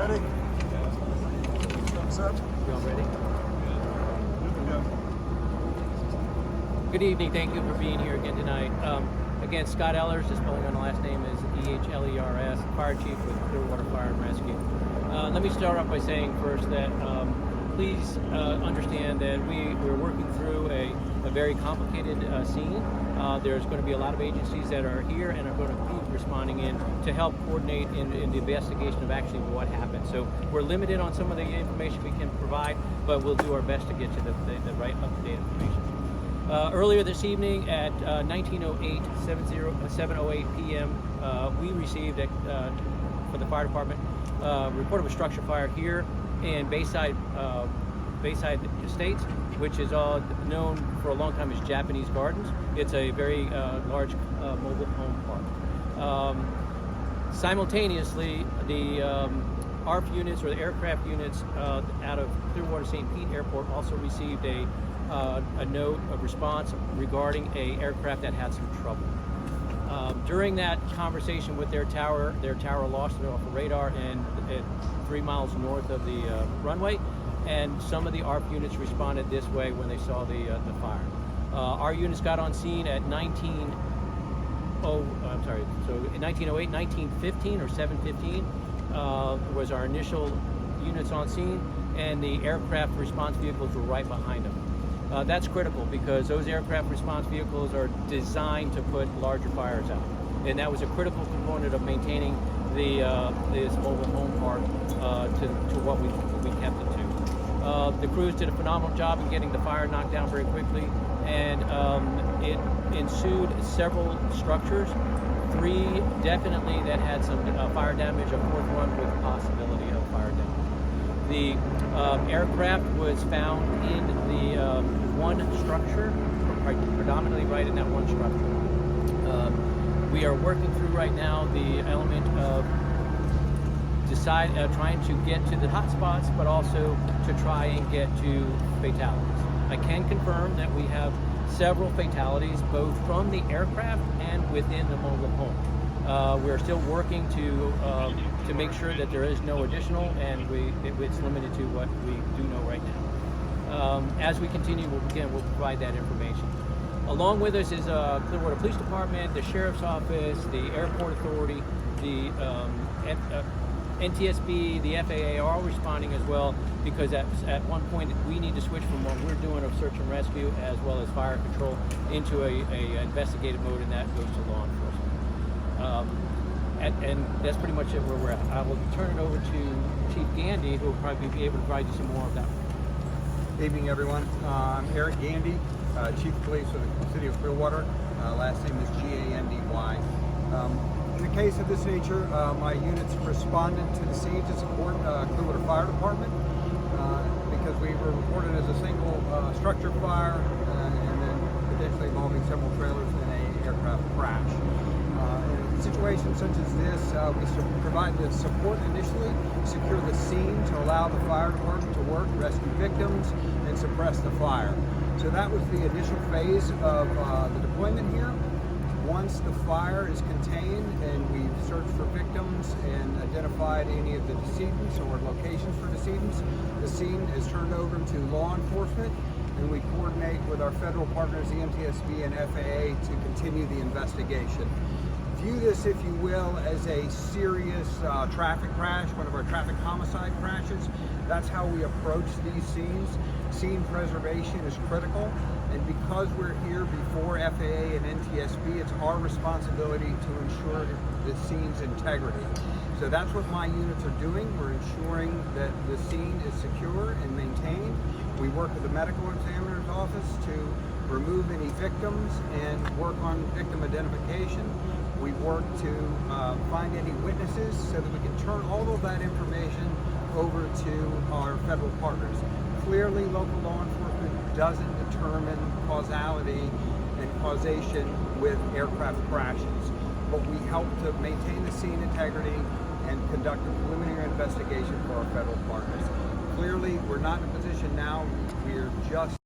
Ready? Thumbs up. You all ready? Go. Good evening. Thank you for being here again tonight. Again, Scott Ehlers, just spelling on the last name is E-H-L-E-R-S, Fire Chief with Clearwater Fire and Rescue. Let me start off by saying first that please understand that we're working through a very complicated scene. There's going to be a lot of agencies that are here and are going to be responding in to help coordinate in the investigation of actually what happened. So we're limited on some of the information we can provide, but we'll do our best to get to the right up-to-date information. Earlier this evening at 7:08 p.m., we received for the fire department report of a structure fire here in Bayside Estates, which is all known for a long time as Japanese Gardens. It's a very large mobile home park. Simultaneously, the ARF units, or the aircraft units out of Clearwater St. Pete Airport, also received a note of response regarding a aircraft that had some trouble. During that conversation with their tower lost it off the radar and 3 miles north of the runway, and some of the ARP units responded this way when they saw the fire. Our units got on scene at 1908, 1915 or 7:15 was our initial units on scene, and the aircraft response vehicles were right behind them. That's critical because those aircraft response vehicles are designed to put larger fires out, and that was a critical component of maintaining this mobile home park to what we kept it to. The crews did a phenomenal job in getting the fire knocked down very quickly, and it ensued several structures, 3 definitely that had some fire damage, a 4th one with possibility of fire damage. The aircraft was found in the one structure, predominantly right in that one structure. We are working through right now the element of trying to get to the hot spots, but also to try and get to fatalities. I can confirm that we have several fatalities, both from the aircraft and within the mobile home. We're still working to make sure that there is no additional, and it's limited to what we do know right now. As we continue, we'll provide that information. Along with us is Clearwater Police Department, the Sheriff's Office, the Airport Authority, the NTSB, the FAA are all responding as well, because at one point we need to switch from what we're doing of search and rescue as well as fire control into a investigative mode, and that goes to law enforcement. And that's pretty much it where we're at. I will turn it over to Chief Gandy, who will probably be able to provide you some more of that. Good evening, everyone. I'm Eric Gandy, Chief of Police for the City of Clearwater. Last name is Gandy. In the case of this nature, my units responded to the scene to support Clearwater Fire Department because we were reported as a single structure fire and then potentially involving several trailers in an aircraft crash. In a situation such as this, we provide the support initially, secure the scene to allow the fire department to work, rescue victims, and suppress the fire. So that was the initial phase of the deployment here. Once the fire is contained and we've searched for victims and identified any of the decedents or locations for decedents, the scene is turned over to law enforcement, and we coordinate with our federal partners, the NTSB and FAA, to continue the investigation. View this, if you will, as a serious traffic crash, one of our traffic homicide crashes. That's how we approach these scenes. Scene preservation is critical, and because we're here before FAA and NTSB, it's our responsibility to ensure the scene's integrity. So that's what my units are doing. We're ensuring that the scene is secure and maintained. We work with the medical examiner's office to remove any victims and work on victim identification. We work to find any witnesses so that we can turn all of that information over to our federal partners. Clearly, local law enforcement doesn't determine causality and causation with aircraft crashes, but we help to maintain the scene integrity and conduct a preliminary investigation for our federal partners. Clearly, we're not in a position now, we're just